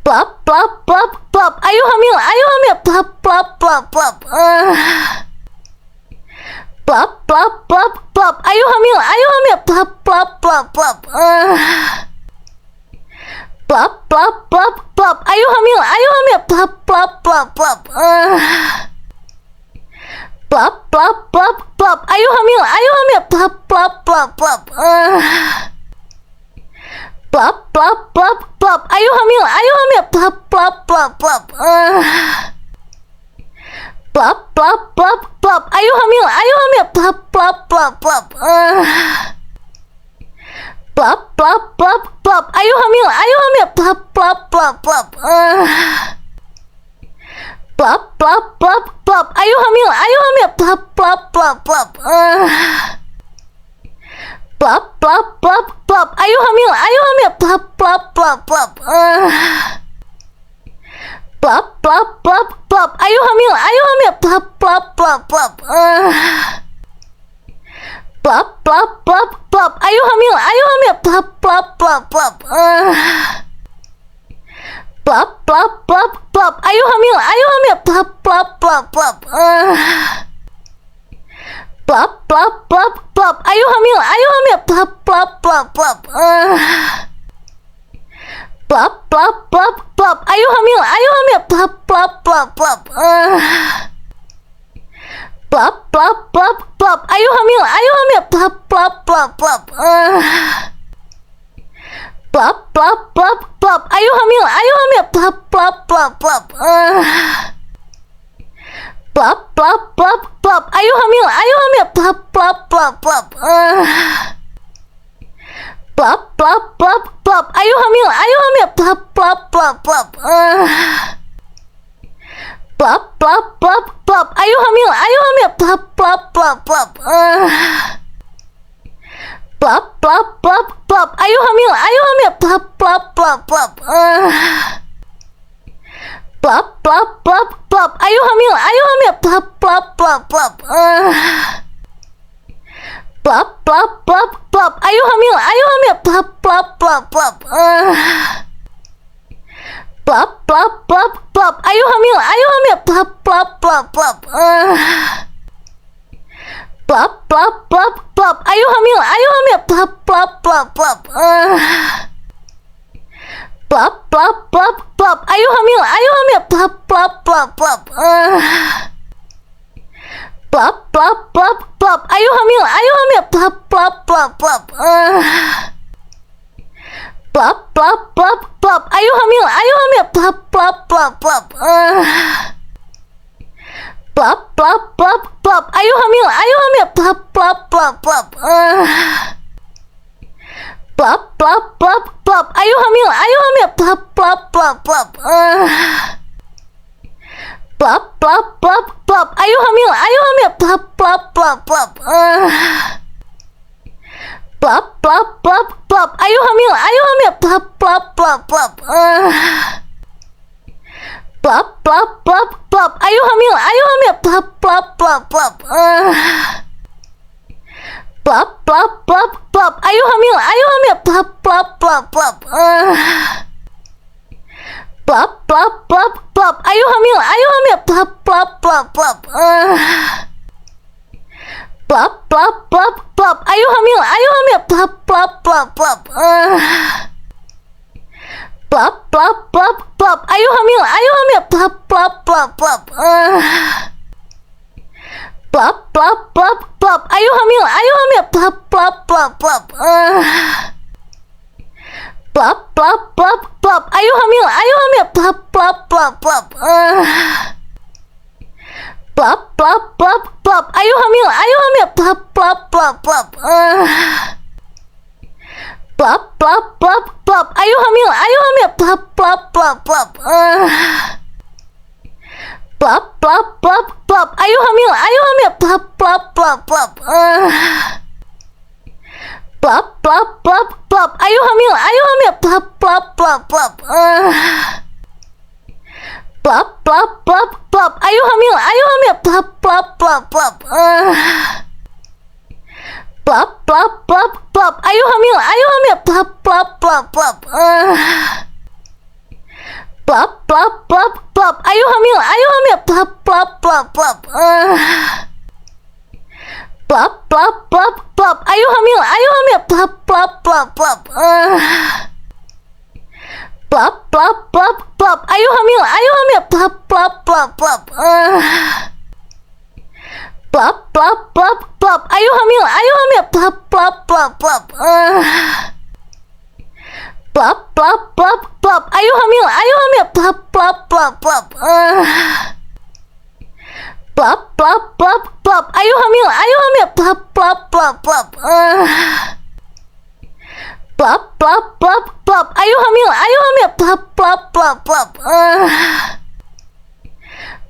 Plop, plop, plop, plop. Ayo hamil, plop, plop, plop, plop. Plop, plop, plop, plop. Ayo hamil, plop, plop, plop, plop. Plop, plop, plop, plop. Ayo hamil, plop, plop, plop, plop. Plop, plop, plop, plop. Ayo hamil, plop, plop, plop, plop. Plop, plop, plop, plop. Ayo hamil, plop, plop, plop, plop. Plop, plop, plop, plop. Ayo hamil, plop, plop, plop, plop. Plop, plop, plop, plop. Ayo hamil, plop, plop, plop, plop. Plop, plop, plop, plop. Ayo hamil, plop, plop, plop, plop. Plop, plop, plop, plop. Ayo hamil, plop, plop, plop, plop. Plop, plop, plop, plop. Ayo hamil, plop, plop, plop, plop. Plop, plop, plop, plop. Ayo hamil, plop, plop, plop, plop. Plop, plop, plop, plop. Ayo hamil, plop, plop, plop, plop. Plop, plop, plop, plop. Ayo hamil, plop, plop, plop, plop. Plop, plop, plop, plop. Ayo hamil, plop, plop, plop, plop. Plop, plop, plop, plop. Ayo hamil, plop, plop, plop, plop. Plop, plop, plop, plop. Ayo hamil, plop, plop, plop, plop. Plop, plop, plop, plop. Ayo hamil, plop, plop, plop, plop. Plop, plop, plop, plop. Ayo hamil, plop, plop, plop, plop. Plop, plop, plop, plop. Ayo hamil, plop, plop, plop, plop. Plop, plop, plop, plop. Ayo hamil, plop, plop, plop, plop. Plop, plop, plop, plop. Ayo hamil, plop, plop, plop, plop. Plop, plop, plop, plop. Ayo hamil, plop, plop, plop, plop. Plop, plop, plop, plop. Ayo hamil, plop, plop, plop, plop. Plop, plop, plop, plop. Ayo hamil, plop, plop, plop, plop. Plop, plop, plop, plop. Ayo hamil, plop, plop, plop, plop. Plop, plop, plop, plop. Ayo hamil, plop, plop, plop, plop. Plop, plop, plop, plop. Ayo hamil, plop, plop, plop, plop. Plop, plop, plop, plop. Ayo hamil, plop, plop, plop, plop. Plop, plop, plop, plop. Ayo hamil, plop, plop, plop, plop. Plop, plop, plop, plop. Ayo hamil, plop, plop, plop, plop. Plop, plop, plop, plop. Ayo hamil, plop, plop, plop, plop. Plop, plop, plop, plop. Ayo hamil, plop, plop, plop, plop. Plop, plop, plop, plop. Ayo hamil, plop, plop, plop, plop. Plop, plop, plop, plop. Ayo hamil, plop, plop, plop, plop. Plop, plop, plop, plop. Ayo hamil, plop, plop, plop, plop. Plop, plop, plop, plop. Ayo hamil, plop, plop, plop, plop. Plop, plop, plop, plop. Ayo hamil, plop, plop, plop, plop. Plop, plop, plop, plop. Ayo hamil, plop, plop, plop, plop. Plop, plop, plop, plop. Ayo hamil, plop, plop, plop, plop. Plop, plop, plop, plop. Ayo hamil, plop, plop, plop, plop. Plop, plop, plop, plop. Ayo hamil, plop, plop, plop, plop. Plop, plop, plop, plop. Ayo hamil, plop, plop, plop, plop. Plop, plop, plop, plop. Ayo hamil, plop, plop, plop, plop. Plop, plop, plop, plop. Ayo hamil, plop, plop, plop, plop. Plop, plop, plop, plop. Ayo hamil, plop, plop, plop, plop. Plop, plop, plop, plop. Ayo hamil, plop, plop, plop, plop. Plop, plop, plop, plop. Ayo hamil, plop, plop, plop, plop. Plop, plop, plop, plop. Ayo hamil, plop, plop, plop, plop. Plop, plop, plop, plop. Ayo hamil, plop, plop, plop, plop.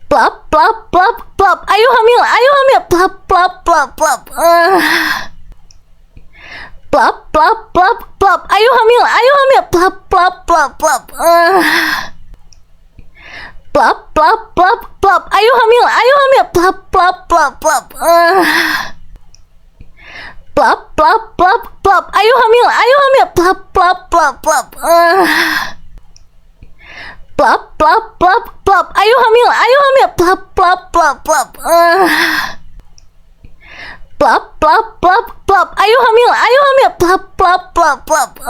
Plop, plop, plop, plop. Ayo hamil, plop, plop, plop, plop. Plop, plop, plop, plop. Ayo hamil, plop, plop, plop, plop. Plop, plop, plop, plop. Ayo hamil, plop, plop, plop, plop. Plop, plop, plop, plop. Ayo hamil, plop, plop, plop, plop. Plop, plop, plop, plop. Ayo hamil, plop, plop, plop, plop. Plop, plop, plop, plop. Ayo hamil, plop, plop, plop, plop.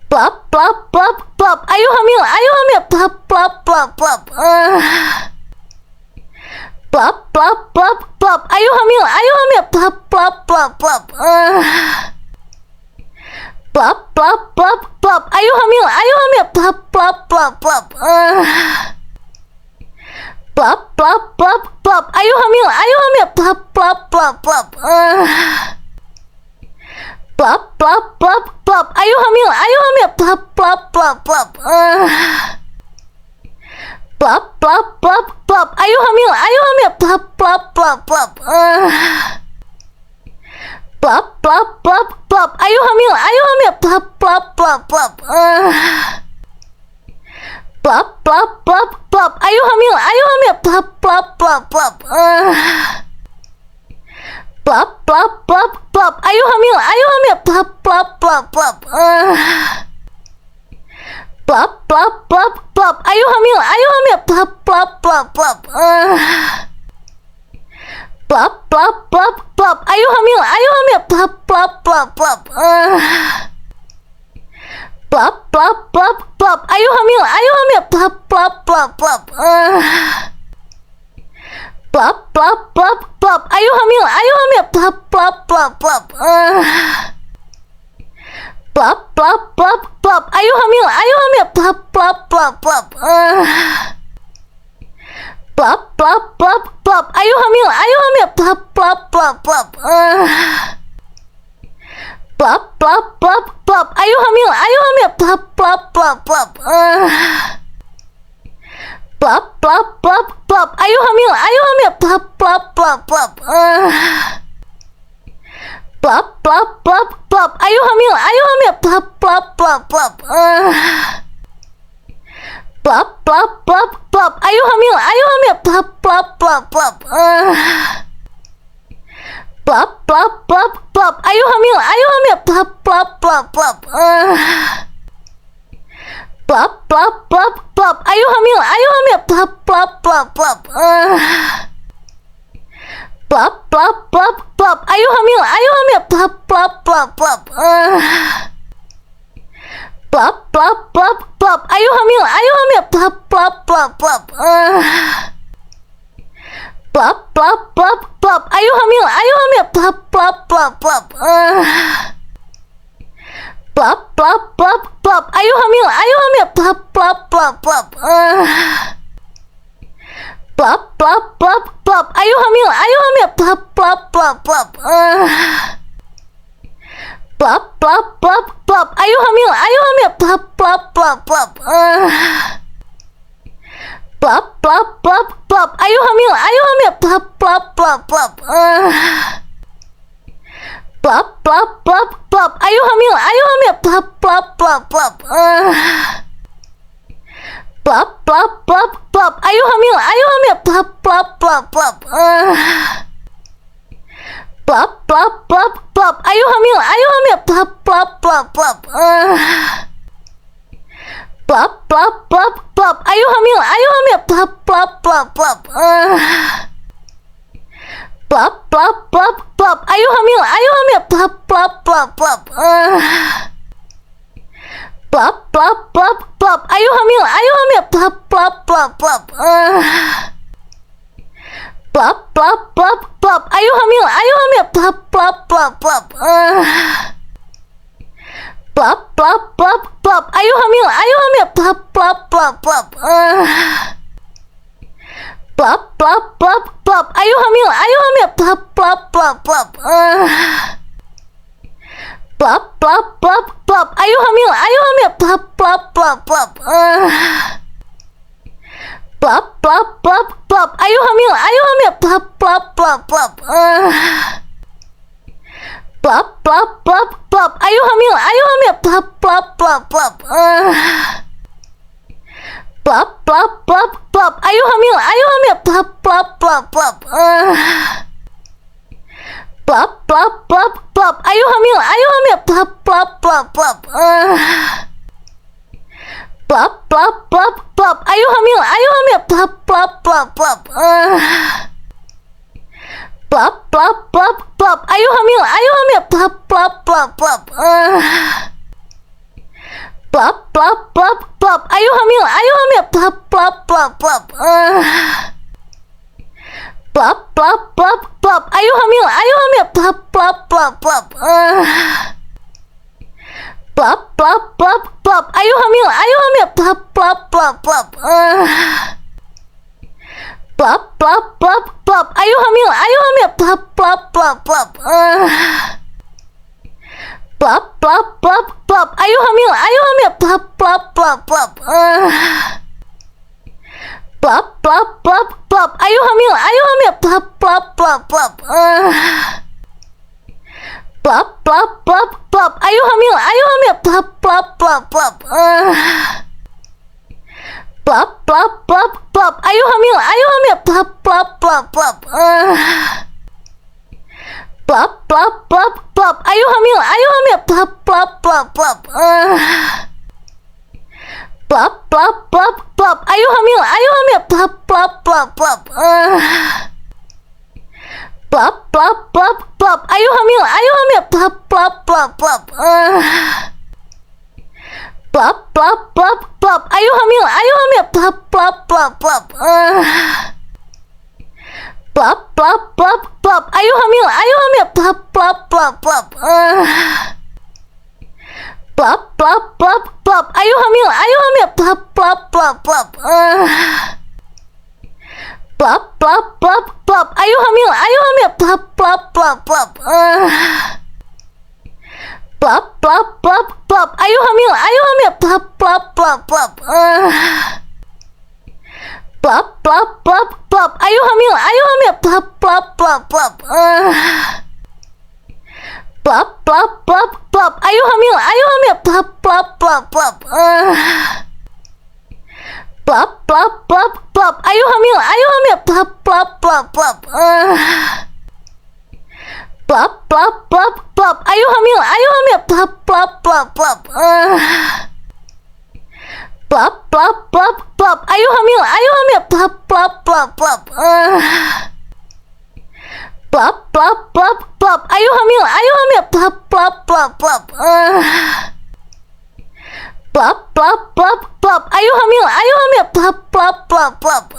Plop, plop, plop, plop. Ayo hamil, plop, plop, plop, plop. Plop, plop, plop, plop. Ayo hamil, plop, plop, plop, plop. Plop, plop, plop, plop. Ayo hamil, plop, plop, plop, plop. Plop, plop, plop, plop. Ayo hamil, plop, plop, plop, plop. Plop, plop, plop, plop. Ayo hamil, plop, plop, plop, plop. Plop, plop, plop, plop. Ayo hamil, plop, plop, plop, plop. Plop, plop, plop, plop. Ayo hamil, plop, plop, plop, plop. Plop, plop, plop, plop. Ayo hamil, plop, plop, plop, plop. Plop, plop, plop, plop. Ayo hamil, plop, plop, plop, plop. Plop, plop, plop, plop. Ayo hamil, plop, plop, plop, plop. Plop, plop, plop, plop. Ayo hamil, plop, plop, plop, plop. Plop, plop, plop, plop. Ayo hamil, plop, plop, plop, plop. Plop, plop, plop, plop. Ayo hamil, plop, plop, plop, plop. Plop, plop, plop, plop. Ayo hamil, plop, plop, plop, plop. Plop, plop, plop, plop. Ayo hamil, plop, plop, plop, plop. Plop, plop, plop, plop. Ayo hamil, plop, plop, plop, plop. Plop, plop, plop, plop. Ayo hamil, plop, plop, plop, plop. Plop, plop, plop, plop. Ayo hamil, plop, plop, plop, plop. Plop, plop, plop, plop. Ayo hamil, plop, plop, plop, plop. Plop, plop, plop, plop. Ayo hamil, plop, plop, plop, plop. Plop, plop, plop, plop. Ayo hamil, plop, plop, plop, plop. Plop, plop, plop, plop. Ayo hamil, plop, plop, plop, plop. Plop, plop, plop, plop. Ayo hamil, plop, plop, plop, plop. Plop, plop, plop, plop. Ayo hamil, plop, plop, plop, plop. Plop, plop, plop, plop. Ayo hamil, plop, plop, plop, plop. Plop, plop, plop, plop. Ayo hamil, plop, plop, plop, plop. Plop, plop, plop, plop. Ayo hamil, plop, plop, plop, plop. Plop, plop, plop, plop. Ayo hamil, plop, plop, plop, plop. Plop, plop, plop, plop. Ayo hamil, plop, plop, plop, plop. Plop, plop, plop, plop. Ayo hamil, plop, plop, plop, plop. Plop, plop, plop, plop. Ayo hamil, plop, plop, plop, plop. Plop, plop, plop, plop. Ayo hamil, plop, plop, plop, plop. Plop, plop, plop, plop. Ayo hamil, plop, plop, plop, plop. plop plop plop. Ayo hamil, plop plop plop plop. Plop plop plop plop. Ayo hamil, plop plop plop plop. Plop plop plop plop. Ayo hamil, plop plop plop plop. Plop plop plop plop. Ayo hamil, plop plop plop plop. Plop plop plop plop. Ayo hamil, plop plop plop plop. Plop plop plop plop. Ayo hamil, plop plop plop plop. Plop plop plop plop. Ayo hamil, plop plop plop plop. Plop plop plop plop. Ayo hamil, plop plop plop plop. Plop plop plop plop. Ayo hamil, plop plop plop plop. Plop plop plop plop. Ayo hamil, plop plop plop plop. Plop plop plop plop. Ayo hamil, plop plop plop plop. Plop plop plop plop. Ayo hamil, plop plop plop plop. Plop plop plop plop. Ayo hamil, plop plop plop plop. Plop plop plop plop. Ayo hamil, plop plop plop plop. Plop plop plop plop. Ayo hamil, plop plop plop plop. Plop plop plop plop. Ayo hamil, plop plop plop plop. Plop plop plop plop. Ayo hamil, plop plop plop plop. Plop plop plop plop. Ayo hamil, plop plop plop plop. Plop plop plop plop. Ayo hamil, plop plop plop plop. Plop plop plop plop. Ayo hamil, plop plop plop plop. Plop plop plop plop. Ayo hamil, plop plop plop plop. Plop plop plop plop. Ayo hamil, plop plop plop plop. Plop plop plop plop. Ayo hamil, plop plop plop plop. Plop plop plop plop. Ayo hamil, plop plop plop plop. Plop plop plop plop. Ayo hamil, plop plop plop plop. Plop plop plop plop. Ayo hamil, plop plop plop plop. Plop plop plop plop. Ayo hamil, plop plop plop plop. Plop plop plop plop. Ayo hamil, plop plop plop plop. Plop plop plop plop. Ayo hamil, plop plop plop plop. Plop plop plop plop. Ayo hamil, plop plop plop plop. Plop plop plop plop. Ayo hamil, plop plop plop plop. Plop plop plop plop. Ayo hamil, plop plop plop plop. Plop plop plop plop. Ayo hamil, plop plop plop plop. Plop plop plop plop. Ayo hamil, plop plop plop plop. Plop plop plop plop. Ayo hamil, plop plop plop plop.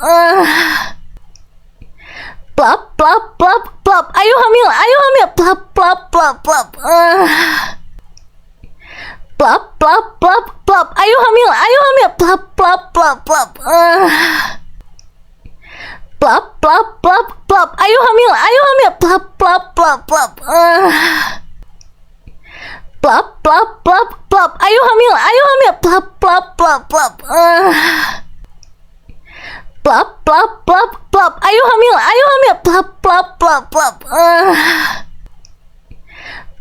Plop plop plop plop. Ayo hamil, plop plop plop plop. Plop plop plop plop. Ayo hamil, plop plop plop plop. Plop plop plop plop. Ayo hamil, plop plop plop plop. Plop plop plop plop. Ayo hamil, plop plop plop plop.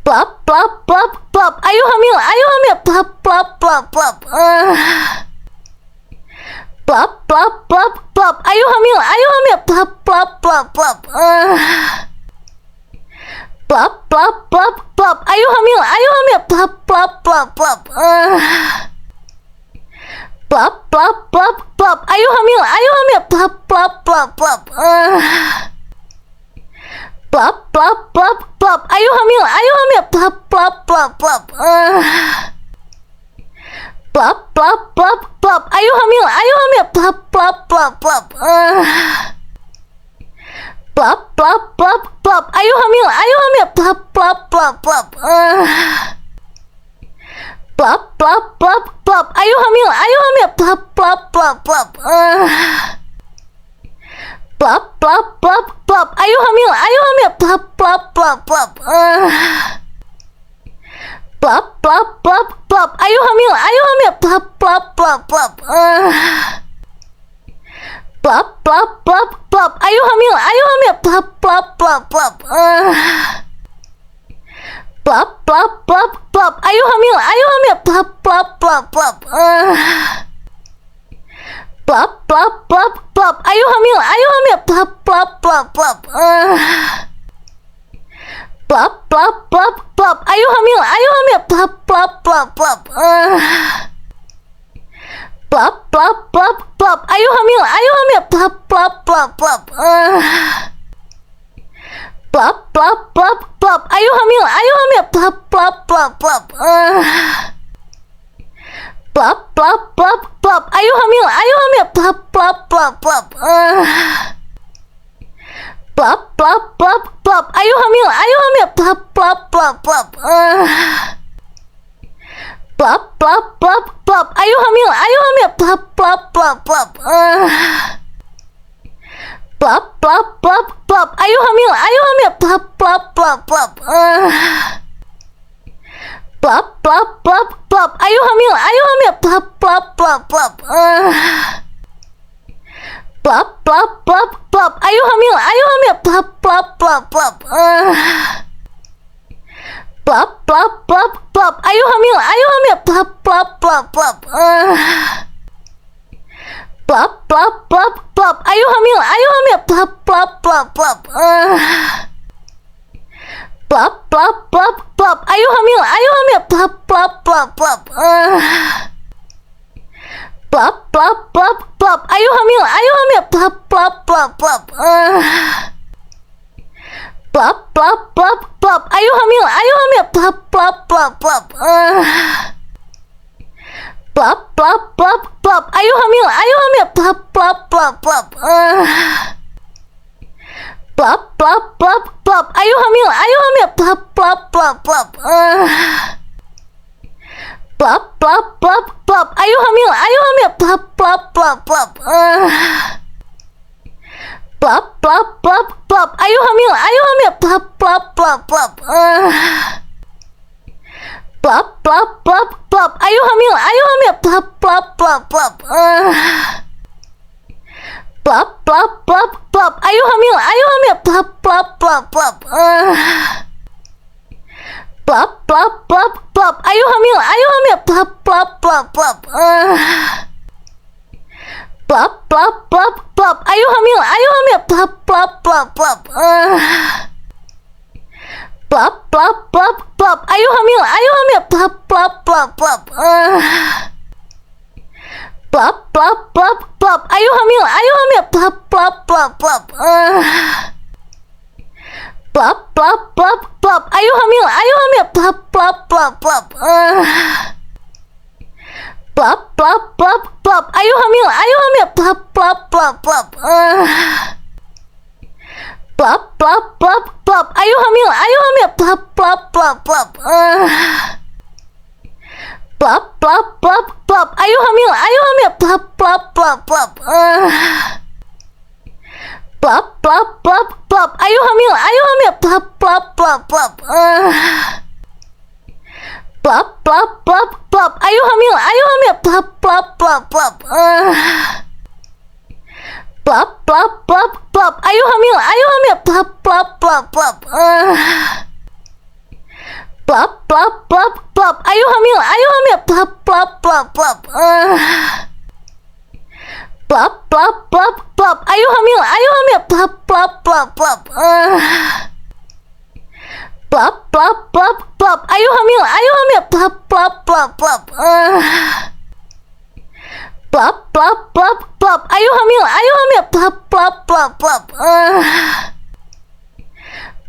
Plop plop plop plop. Ayo hamil, plop plop plop plop. Plop plop plop plop. Ayo hamil, plop plop plop plop. Plop plop plop plop. Ayo hamil, plop plop plop plop. Plop plop plop plop. Ayo hamil, plop plop plop plop. Plop plop plop plop. Ayo hamil, plop plop plop plop. Plop, plop, plop, plop. Ayo hamil, plop, plop, plop, plop. Plop, plop, plop, plop. Ayo hamil, plop, plop, plop, plop. Plop, plop, plop, plop. Ayo hamil, plop, plop, plop, plop. Plop, plop, plop, plop. Ayo hamil, plop, plop, plop, plop. Plop, plop, plop, plop. Ayo hamil, plop, plop, plop, plop. Plop, plop, plop, plop. Ayo hamil, plop, plop, plop, plop. Plop, plop, plop, plop. Ayo hamil, plop, plop, plop, plop. Plop, plop, plop, plop. Ayo hamil, plop, plop, plop, plop. Plop, plop, plop, plop. Ayo hamil, plop, plop, plop, plop. Plop, plop, plop, plop. Ayo hamil, plop, plop, plop, plop. Plop, plop, plop, plop. Ayo hamil, plop, plop, plop, plop. Plop, plop, plop, plop. Ayo hamil, plop, plop, plop, plop. Plop, plop, plop, plop. Ayo hamil, plop, plop, plop, plop. Plop, plop, plop, plop. Ayo hamil, plop, plop, plop, plop. Plop, plop, plop, plop. Ayo hamil, plop, plop, plop, plop. Plop, plop, plop, plop. Ayo hamil, plop, plop, plop, plop. Plop, plop, plop, plop. Ayo hamil, plop, plop, plop, plop. Plop, plop, plop, plop. Ayo hamil, plop, plop, plop, plop. Plop, plop, plop, plop. Ayo hamil, plop, plop, plop, plop. Plop, plop, plop, plop. Ayo hamil, plop, plop, plop, plop. Plop, plop, plop, plop. Ayo hamil, plop, plop, plop, plop. Plop, plop, plop, plop. Ayo hamil, plop, plop, plop, plop. Plop, plop, plop, plop. Ayo hamil, plop, plop, plop, plop. Plop, plop, plop, plop. Ayo hamil, plop, plop, plop, plop. Plop, plop, plop, plop. Ayo hamil, plop, plop, plop, plop. Plop, plop, plop, plop. Ayo hamil, plop, plop, plop, plop. Plop, plop, plop, plop. Ayo hamil, plop, plop, plop, plop. Plop, plop, plop, plop. Ayo hamil, plop, plop, plop, plop. Plop, plop, plop, plop. Ayo hamil, plop, plop, plop, plop. Plop, plop, plop, plop. Ayo hamil, plop, plop, plop, plop. Plop, plop, plop, plop. Ayo hamil, plop, plop, plop, plop. Plop, plop, plop, plop. Ayo hamil, plop, plop, plop, plop. Plop, plop, plop, plop. Ayo hamil, plop, plop, plop, plop. Plop, plop, plop, plop. Ayo hamil, plop, plop, plop, plop. Plop, plop, plop, plop. Ayo hamil, plop, plop, plop, plop. Plop, plop, plop, plop. Ayo hamil, plop, plop, plop, plop. Plop, plop, plop, plop. Ayo hamil, plop, plop, plop, plop. Plop, plop, plop, plop. Ayo hamil, plop, plop, plop, plop. Plop, plop, plop, plop. Ayo hamil, plop, plop, plop, plop. Plop, plop, plop, plop. Ayo hamil, plop, plop, plop, plop. Plop, plop, plop, plop. Ayo hamil, plop, plop, plop, plop. Plop, plop, plop, plop. Ayo hamil, plop, plop, plop, plop. Plop, plop, plop, plop. Ayo hamil, plop, plop, plop, plop.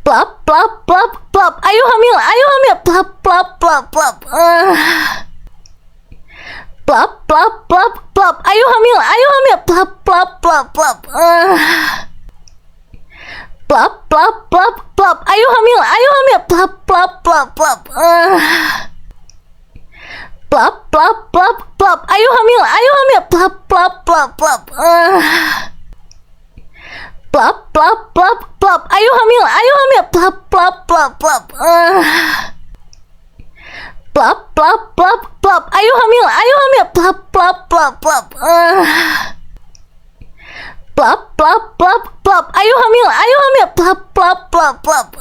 Plop, plop, plop, plop. Ayo hamil, plop, plop, plop, plop. plop, plop, plop. Ayo hamil, plop, plop, plop, plop. Plop, plop, plop, plop. Ayo hamil, plop, plop, plop, plop. Plop, plop, plop, plop. Ayo hamil, plop, plop, plop, plop. Plop, plop, plop, plop. Ayo hamil, plop, plop, plop, plop. Plop, plop, plop, plop. Ayo hamil, plop, plop, plop, plop. Plop, plop, plop, plop. Ayo hamil, plop, plop, plop, plop.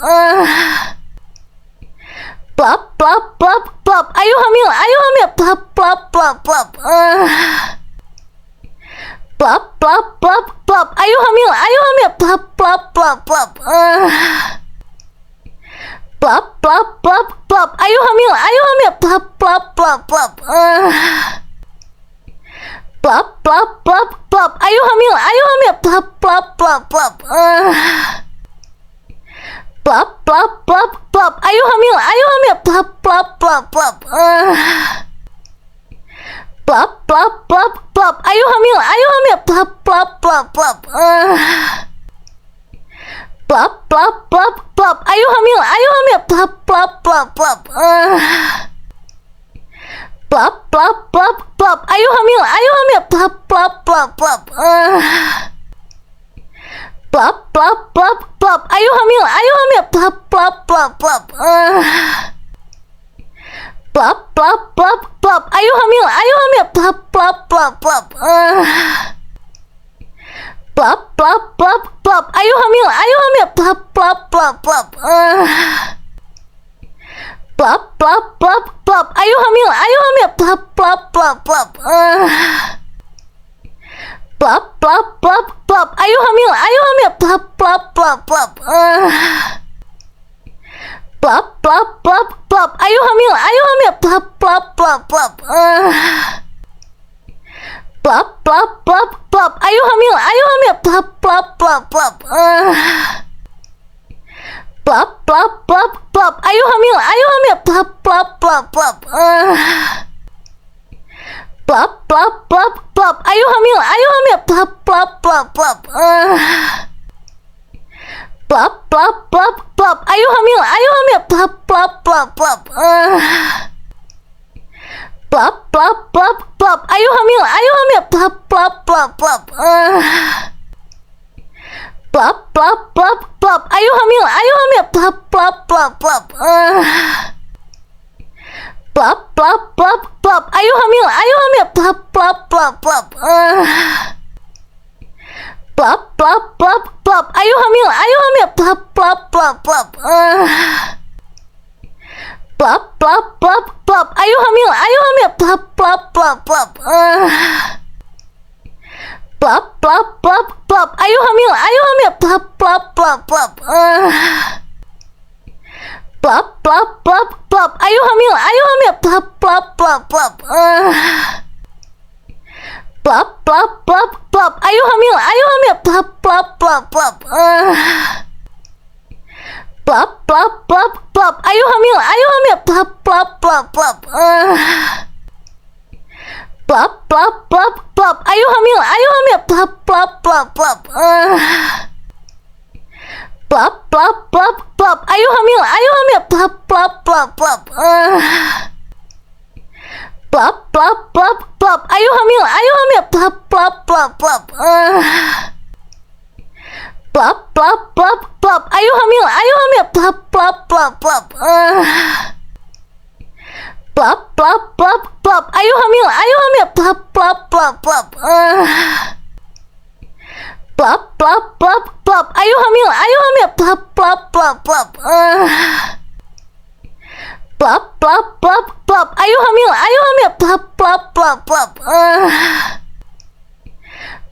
Plop, plop, plop, plop. Ayo hamil, plop, plop, plop, plop. Plop, plop, plop, plop. Ayo hamil, plop, plop, plop, plop. Plop, plop, plop, plop. Ayo hamil, plop, plop, plop, plop. Plop, plop, plop, plop. Ayo hamil, plop, plop, plop, plop. Plop, plop, plop, plop. Ayo hamil, plop, plop, plop, plop. Plop, plop, plop, plop. Ayo hamil, plop, plop, plop, plop. Plop, plop, plop, plop. Ayo hamil, plop, plop, plop, plop. Plop, plop, plop, plop. Ayo hamil, plop, plop, plop, plop. Plop, plop, plop, plop. Ayo hamil, plop, plop, plop, plop. Plop, plop, plop, plop. Ayo hamil, plop, plop, plop, plop. Plop, plop, plop, plop. Ayo hamil, plop, plop, plop, plop. Plop, plop, plop, plop. Ayo hamil, plop, plop, plop, plop. Plop, plop, plop, plop. Ayo hamil, plop, plop, plop, plop. Plop, plop, plop, plop. Ayo hamil, plop, plop, plop, plop. Plop, plop, plop, plop. Ayo hamil, plop, plop, plop, plop. Plop, plop, plop, plop. Ayo hamil, plop, plop, plop, plop. Plop, plop, plop, plop. Ayo hamil, plop, plop, plop, plop. Plop, plop, plop, plop. Ayo hamil, plop, plop, plop, plop. Plop, plop, plop, plop. Ayo hamil, plop, plop, plop, plop. Plop, plop, plop, plop. Ayo hamil, plop, plop, plop, plop. Plop, plop, plop, plop. Ayo hamil, plop, plop, plop, plop. Plop, plop, plop, plop. Ayo hamil, plop, plop, plop, plop. Plop, plop, plop, plop. Ayo hamil, plop, plop, plop, plop. Plop, plop, plop, plop. Ayo hamil, plop, plop, plop, plop. Plop, plop, plop, plop. Ayo hamil, plop, plop, plop, plop. Plop, plop, plop, plop. Ayo hamil, plop, plop, plop, plop. Plop, plop, plop, plop. Ayo hamil, plop, plop, plop, plop. Plop, plop, plop, plop. Ayo hamil, plop, plop, plop, plop. Plop, plop, plop, plop. Ayo hamil, plop, plop, plop, plop. Plop, plop, plop, plop. Ayo hamil, plop, plop, plop, plop. Plop, plop, plop, plop. Ayo hamil, plop, plop, plop, plop. Plop, plop, plop, plop. Ayo hamil, plop, plop, plop, plop. Plop, plop, plop, plop. Ayo hamil, plop, plop, plop, plop. Plop, plop, plop, plop. Ayo hamil, plop, plop, plop, plop.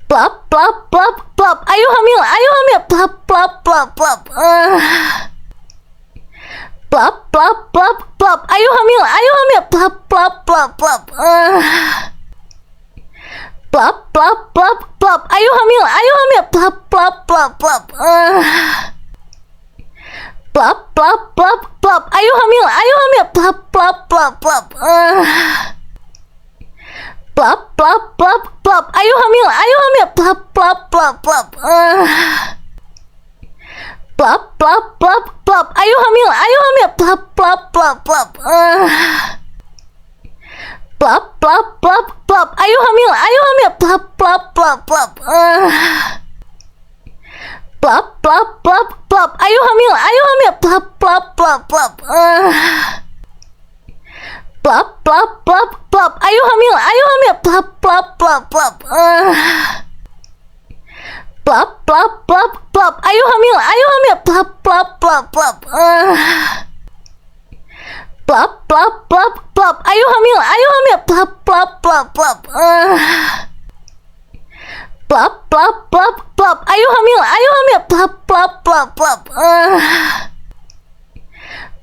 Plop, plop, plop, plop. Ayo hamil, plop, plop, plop, plop. Plop, plop, plop, plop. Ayo hamil, plop, plop, plop, plop. Plop, plop, plop, plop. Ayo hamil, plop, plop, plop, plop. Plop, plop, plop, plop. Ayo hamil, plop, plop, plop, plop. Plop, plop plop plop. Ayo hamil, plop plop plop plop. Plop plop plop plop. Ayo hamil, plop plop plop plop. Plop plop plop plop. Ayo hamil, plop plop plop plop. Plop plop plop plop. Ayo hamil, plop plop plop plop. Plop plop plop plop. Ayo hamil, plop plop plop plop. Plop plop plop plop. Ayo hamil, plop plop plop plop. Plop plop plop plop. Ayo hamil, plop plop plop plop. Plop plop plop plop. Ayo hamil, plop plop plop plop.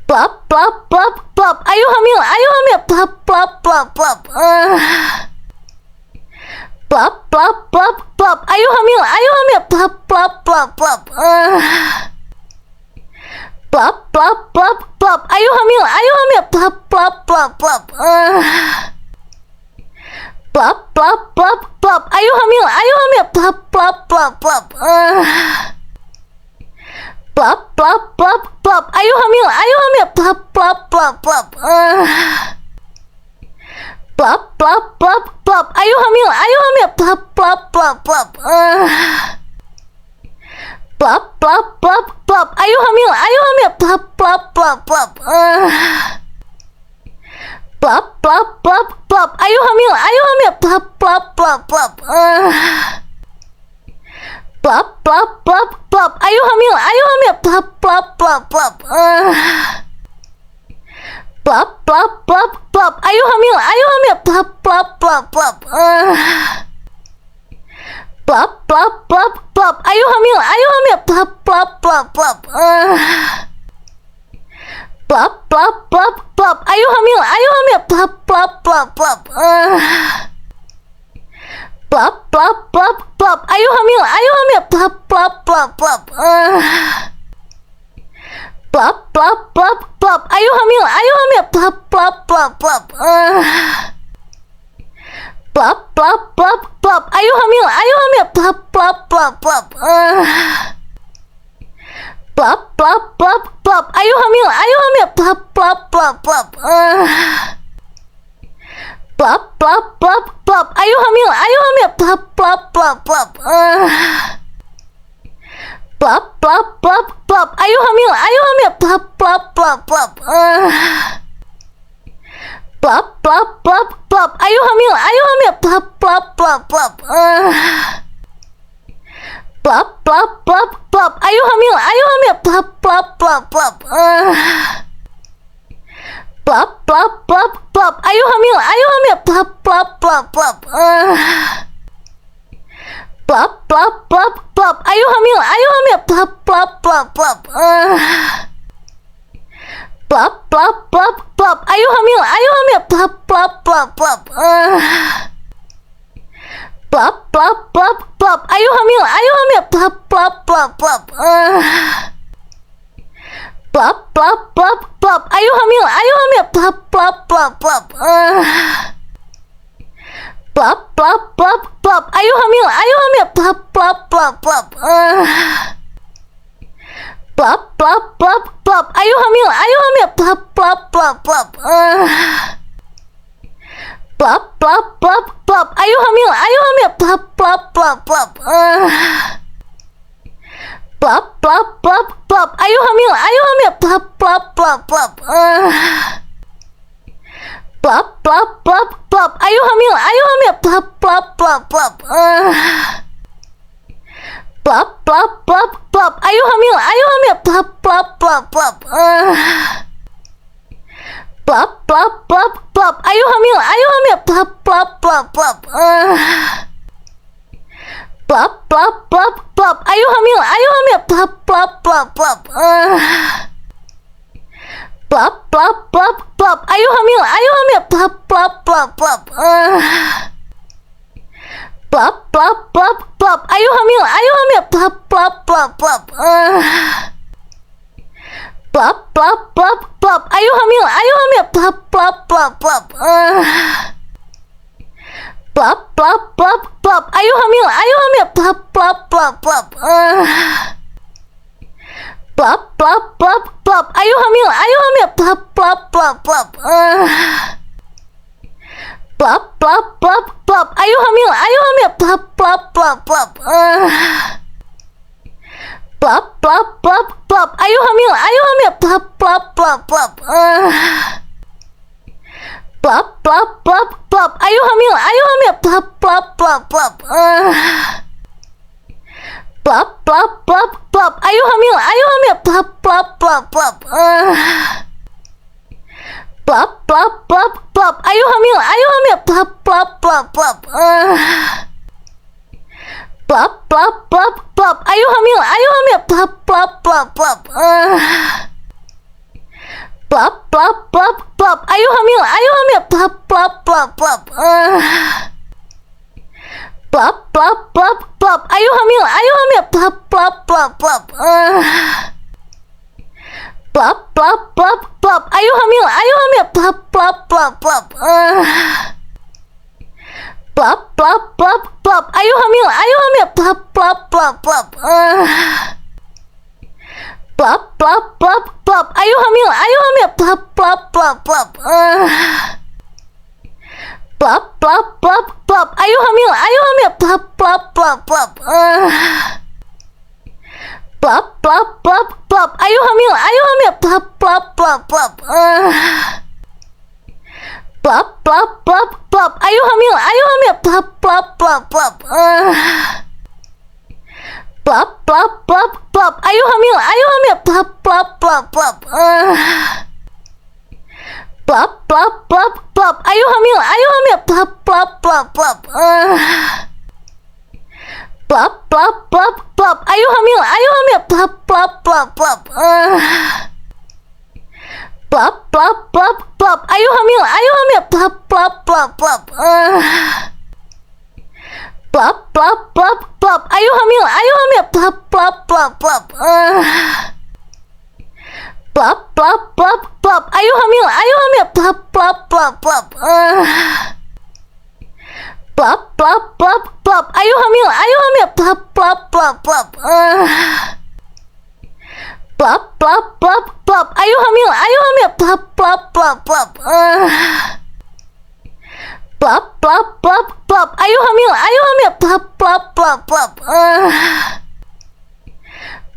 Plop plop plop plop. Ayo hamil, plop plop plop plop. Plop plop plop plop. Ayo hamil, plop plop plop plop. Plop plop plop plop. Ayo hamil, plop plop plop plop. Plop plop plop plop. Ayo hamil, plop plop plop plop. Plop plop plop plop. Ayo hamil, plop plop plop plop. Plop plop plop plop. Ayo hamil, plop plop plop plop. Plop plop plop plop. Ayo hamil, plop plop plop plop. Plop plop plop plop. Ayo hamil, plop plop plop plop. Plop plop plop plop. Ayo hamil, plop plop plop plop. Plop plop plop plop. Ayo hamil, plop plop plop plop. Plop plop plop plop. Ayo hamil, plop plop plop plop. Plop plop plop plop. Ayo hamil, plop plop plop plop. Plop plop plop plop. Ayo hamil, plop plop plop plop. Plop plop plop plop. Ayo hamil, plop plop plop plop. Plop plop plop plop. Ayo hamil, plop plop plop plop. Plop plop plop plop. Ayo hamil, plop plop plop plop. Plop plop plop plop. Ayo hamil, plop plop plop plop. Plop plop plop plop. Ayo hamil, plop plop plop plop. Plop plop plop plop. Ayo hamil, plop plop plop plop. Plop plop plop plop. Ayo hamil, plop plop plop plop. Plop plop plop plop. Ayo hamil, plop plop plop plop. Plop plop plop plop. Ayo hamil, plop plop plop plop. Plop plop plop plop. Ayo hamil, plop plop plop plop. Plop plop plop plop. Ayo hamil, plop plop plop plop. Plop plop plop plop. Ayo hamil, plop plop plop plop. Plop plop plop plop. Ayo hamil, plop plop plop plop. Plop plop plop plop. Ayo hamil, plop plop plop plop. Plop plop plop plop. Ayo hamil, plop plop plop plop. Plop plop plop plop. Ayo hamil, plop plop plop plop. Plop plop plop plop. Ayo hamil, plop plop plop plop. Plop plop plop plop. Ayo hamil, plop plop plop plop. Plop plop plop plop. Ayo hamil, plop plop plop plop. Plop plop plop plop. Ayo hamil, plop plop plop plop. Plop plop plop plop. Ayo hamil, plop plop plop plop. Plop plop plop plop. Ayo hamil, plop plop plop plop. Plop plop plop plop. Ayo hamil, plop plop plop plop. Plop, plop, plop, plop. Ayo hamil, plop, plop, plop, plop. Plop, plop, plop, plop. Ayo hamil, plop, plop, plop, plop. Plop, plop, plop, plop. Ayo hamil, plop, plop, plop, plop. Plop, plop, plop, plop. Ayo hamil, plop, plop, plop, plop. Plop, plop, plop, plop. Ayo hamil, plop, plop, plop, plop. Plop, plop, plop, plop. Ayo hamil, plop, plop, plop, plop. Plop, plop, plop, plop. Ayo hamil, plop, plop, plop, plop. Plop, plop, plop, plop. Ayo hamil, plop, plop, plop, plop. Plop, plop, plop, plop. Ayo hamil, plop, plop, plop, plop. Plop, plop, plop, plop. Ayo hamil, plop, plop, plop, plop. Plop, plop, plop, plop. Ayo hamil, plop, plop, plop, plop. Plop, plop, plop, plop. Ayo hamil, plop, plop, plop, plop. Plop, plop, plop, plop. Ayo hamil, plop, plop, plop, plop. Plop, plop, plop, plop. Ayo hamil, plop, plop, plop, plop. Plop, plop, plop, plop. Ayo hamil, plop, plop, plop, plop. Plop, plop, plop, plop. Ayo hamil, plop, plop, plop, plop. Plop, plop, plop, plop. Ayo hamil, plop, plop, plop, plop. Plop, plop, plop, plop. Ayo hamil, plop, plop, plop, plop. Plop, plop, plop, plop. Ayo hamil, plop, plop, plop, plop. Plop, plop, plop, plop. Ayo hamil, plop, plop, plop, plop. Plop, plop, plop, plop. Ayo hamil, plop, plop, plop, plop. Plop, plop, plop, plop. Ayo hamil, plop, plop, plop, plop. Plop, plop, plop, plop. Ayo hamil, plop, plop, plop, plop. Plop, plop, plop, plop. Ayo hamil, plop, plop, plop, plop. Plop, plop, plop, plop. Ayo hamil, plop, plop, plop, plop. Plop, plop, plop, plop. Ayo hamil, plop, plop, plop, plop. Plop, plop, plop, plop. Ayo hamil, plop, plop, plop, plop.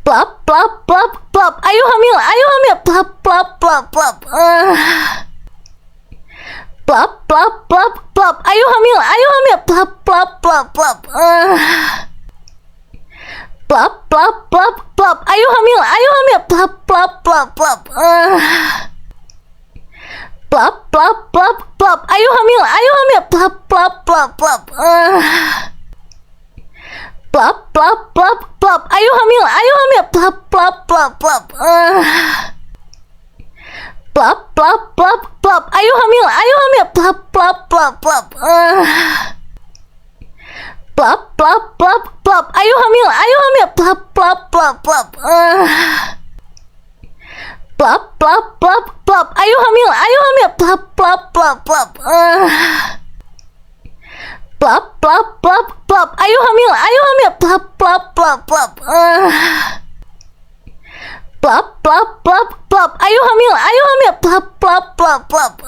Plop, plop, plop, plop. Ayo hamil, plop, plop, plop, plop. Plop, plop, plop, plop. Ayo hamil, plop, plop, plop, plop. Plop, plop, plop, plop. Ayo hamil, plop, plop, plop, plop. Plop, plop, plop, plop. Ayo hamil, plop, plop, plop, plop. Plop, plop, plop, plop. Ayo hamil, plop, plop, plop, plop. Plop, plop, plop, plop. Ayo hamil, plop, plop, plop, plop. Plop, plop, plop, plop. Ayo hamil, plop, plop, plop, plop. Plop, plop, plop, plop. Ayo hamil, plop, plop, plop, plop. Plop, plop, plop, plop. Ayo hamil, plop, plop, plop, plop.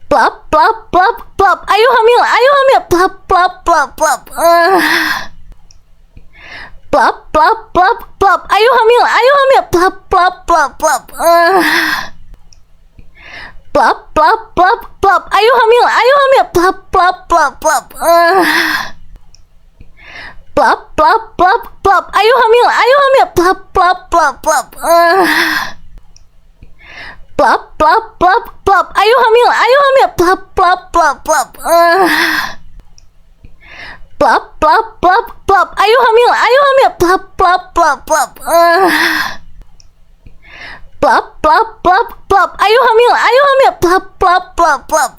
Plop, plop, plop, plop. Ayo hamil, plop, plop, plop, plop. Plop, plop, plop, plop. Ayo hamil, plop, plop, plop, plop. Plop, plop, plop, plop. Ayo hamil, plop, plop, plop, plop. Plop, plop, plop, plop. Ayo hamil, plop, plop, plop, plop. Plop, plop, plop, plop. Ayo hamil, plop, plop, plop, plop. Plop, plop, plop, plop. Ayo hamil, plop, plop, plop, plop.